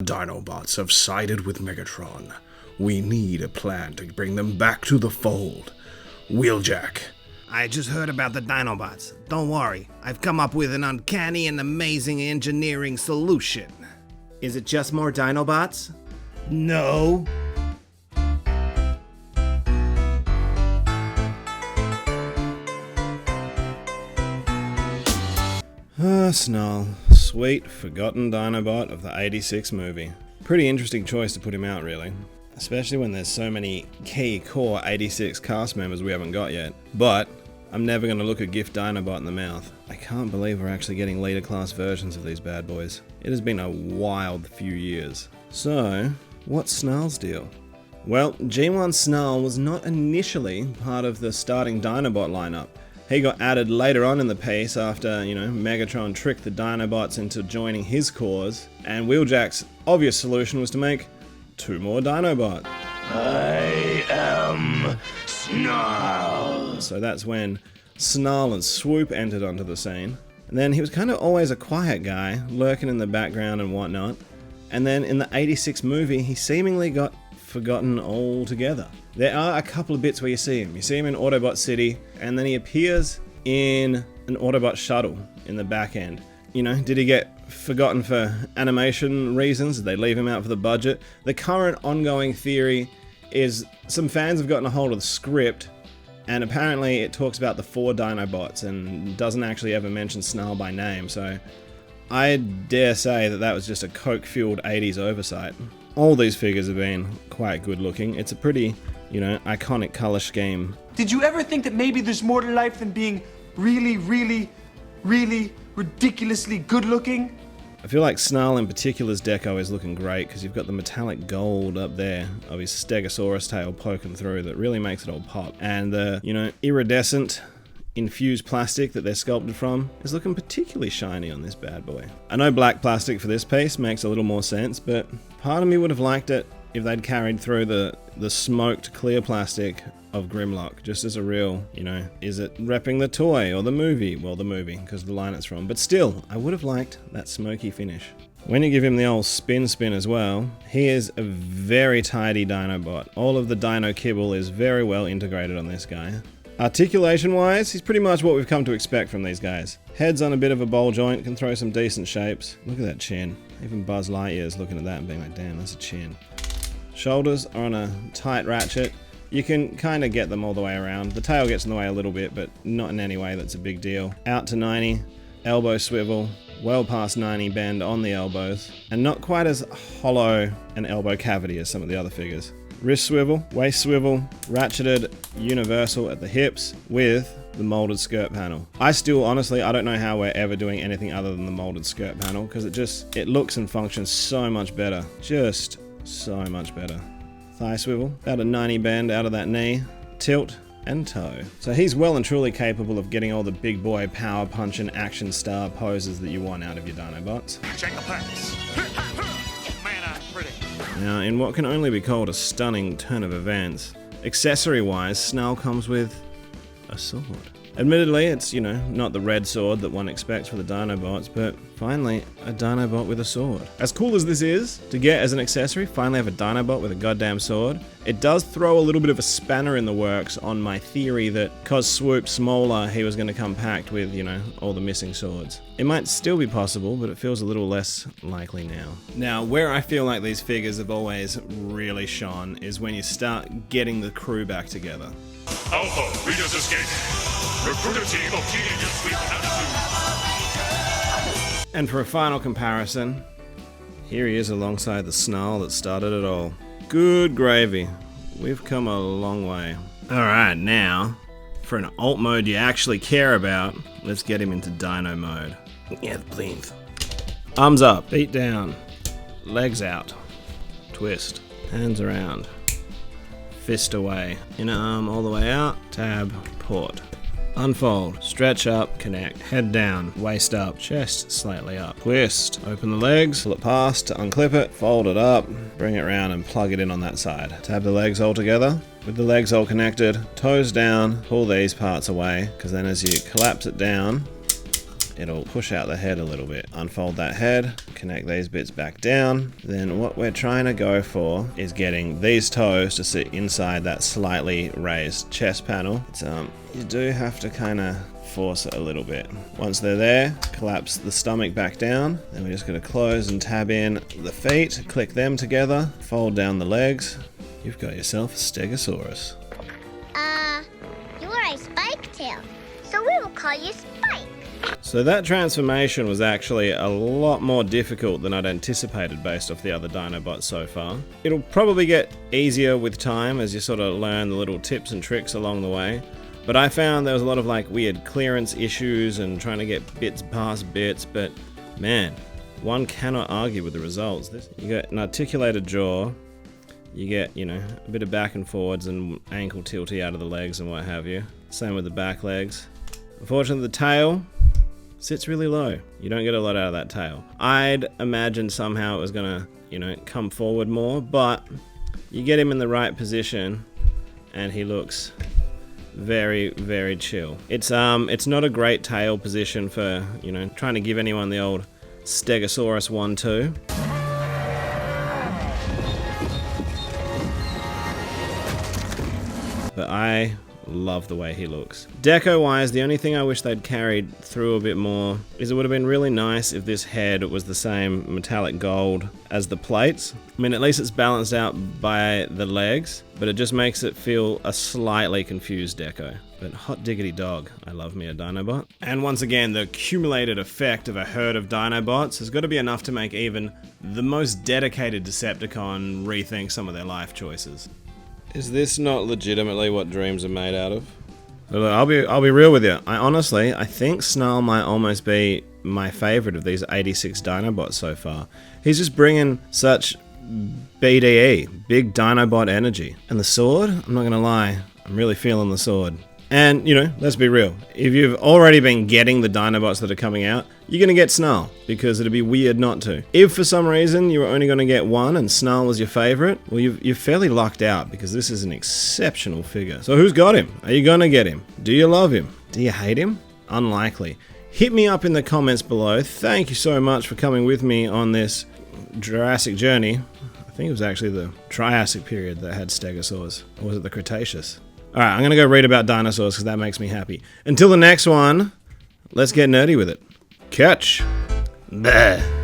Dinobots have sided with Megatron. We need a plan to bring them back to the fold. Wheeljack. I just heard about the Dinobots. Don't worry, I've come up with an uncanny and amazing engineering solution. Is it just more Dinobots? No. Snarl. Sweet, forgotten Dinobot of the 86 movie. Pretty interesting choice to put him out, really. Especially when there's so many key core 86 cast members we haven't got yet. But I'm never going to look a gift Dinobot in the mouth. I can't believe we're actually getting leader class versions of these bad boys. It has been a wild few years. So, what's Snarl's deal? Well, G1 Snarl was not initially part of the starting Dinobot lineup. He got added later on in the piece after, Megatron tricked the Dinobots into joining his cause, and Wheeljack's obvious solution was to make 2 more Dinobots. I am Snarl. So that's when Snarl and Swoop entered onto the scene. And then he was kind of always a quiet guy, lurking in the background and whatnot. And then in the 86 movie, he seemingly got forgotten altogether. There are a couple of bits where you see him. You see him in Autobot City, and then he appears in an Autobot shuttle in the back end. Did he get forgotten for animation reasons? Did they leave him out for the budget? The current ongoing theory is some fans have gotten a hold of the script, and apparently it talks about the 4 Dinobots and doesn't actually ever mention Snarl by name, so I dare say that was just a coke-fueled 80s oversight. All these figures have been quite good looking. It's a pretty, iconic color scheme. Did you ever think that maybe there's more to life than being really, really, really ridiculously good looking? I feel like Snarl in particular's deco is looking great because you've got the metallic gold up there of his Stegosaurus tail poking through that really makes it all pop. And the, iridescent infused plastic that they're sculpted from is looking particularly shiny on this bad boy. I know black plastic for this piece makes a little more sense, but part of me would have liked it if they'd carried through the smoked clear plastic of Grimlock, just as a real, is it repping the toy or the movie? Well, the movie, because of the line it's from, but still, I would have liked that smoky finish. When you give him the old spin as well, he is a very tidy Dinobot. All of the dino kibble is very well integrated on this guy. Articulation-wise, he's pretty much what we've come to expect from these guys. Head's on a bit of a bowl joint, can throw some decent shapes. Look at that chin. Even Buzz Lightyear's looking at that and being like, damn, that's a chin. Shoulders are on a tight ratchet. You can kind of get them all the way around. The tail gets in the way a little bit, but not in any way that's a big deal. Out to 90, elbow swivel, well past 90 bend on the elbows, and not quite as hollow an elbow cavity as some of the other figures. Wrist swivel, waist swivel, ratcheted universal at the hips with the molded skirt panel. I don't know how we're ever doing anything other than the molded skirt panel because it looks and functions so much better. Just so much better. Thigh swivel, about a 90 bend out of that knee, tilt and toe. So he's well and truly capable of getting all the big boy power punch and action star poses that you want out of your Dinobots. Check the packs. Man, I'm pretty. Now, in what can only be called a stunning turn of events, accessory-wise, Snarl comes with a sword. Admittedly, it's, not the red sword that one expects for the Dinobots, but finally, a Dinobot with a sword. As cool as this is, to get as an accessory, finally have a Dinobot with a goddamn sword, it does throw a little bit of a spanner in the works on my theory that, cause Swoop's smaller, he was going to come packed with, all the missing swords. It might still be possible, but it feels a little less likely now. Now, where I feel like these figures have always really shone is when you start getting the crew back together. Alpha, Reader's Escape. Recruit a team of teenagers with attitude. And for a final comparison, here he is alongside the Snarl that started it all. Good gravy. We've come a long way. Alright, now, for an alt mode you actually care about, let's get him into Dino Mode. Yeah, please. Arms up, feet down, legs out, twist, hands around, fist away, inner arm all the way out, tab, port. Unfold, stretch up, connect, head down, waist up, chest slightly up, twist, open the legs, pull it past to unclip it, fold it up, bring it around and plug it in on that side. Tab the legs all together, with the legs all connected, toes down, pull these parts away, because then as you collapse it down, it'll push out the head a little bit. Unfold that head, connect these bits back down. Then what we're trying to go for is getting these toes to sit inside that slightly raised chest panel. It's, you do have to kind of force it a little bit. Once they're there, collapse the stomach back down. Then we're just going to close and tab in the feet, click them together, fold down the legs. You've got yourself a Stegosaurus. You're a spike tail, so we will call you Spike. So that transformation was actually a lot more difficult than I'd anticipated based off the other Dinobots so far. It'll probably get easier with time as you sort of learn the little tips and tricks along the way. But I found there was a lot of like weird clearance issues and trying to get bits past bits, but man, one cannot argue with the results. You get an articulated jaw, you get, you know, a bit of back and forwards and ankle tilty out of the legs and what have you. Same with the back legs. Unfortunately, the tail sits really low. You don't get a lot out of that tail. I'd imagine somehow it was gonna, you know, come forward more, but you get him in the right position and he looks very, very chill. It's not a great tail position for, you know, trying to give anyone the old Stegosaurus 1-2. But I love the way he looks. Deco wise, the only thing I wish they'd carried through a bit more is it would have been really nice if this head was the same metallic gold as the plates. I mean, at least it's balanced out by the legs, but it just makes it feel a slightly confused deco. But hot diggity dog, I love me a Dinobot. And once again, the accumulated effect of a herd of Dinobots has got to be enough to make even the most dedicated Decepticon rethink some of their life choices. Is this not legitimately what dreams are made out of? Look, I'll be real with you. I think Snarl might almost be my favorite of these 86 Dinobots so far. He's just bringing such BDE, big Dinobot energy. And the sword, I'm not gonna lie, I'm really feeling the sword. And, you know, let's be real. If you've already been getting the Dinobots that are coming out, you're going to get Snarl, because it'd be weird not to. If for some reason you were only going to get one and Snarl was your favorite, well, you're fairly lucked out, because this is an exceptional figure. So who's got him? Are you going to get him? Do you love him? Do you hate him? Unlikely. Hit me up in the comments below. Thank you so much for coming with me on this Jurassic journey. I think it was actually the Triassic period that had Stegosaurs. Or was it the Cretaceous? Alright, I'm going to go read about dinosaurs because that makes me happy. Until the next one, let's get nerdy with it. Catch! Bleh.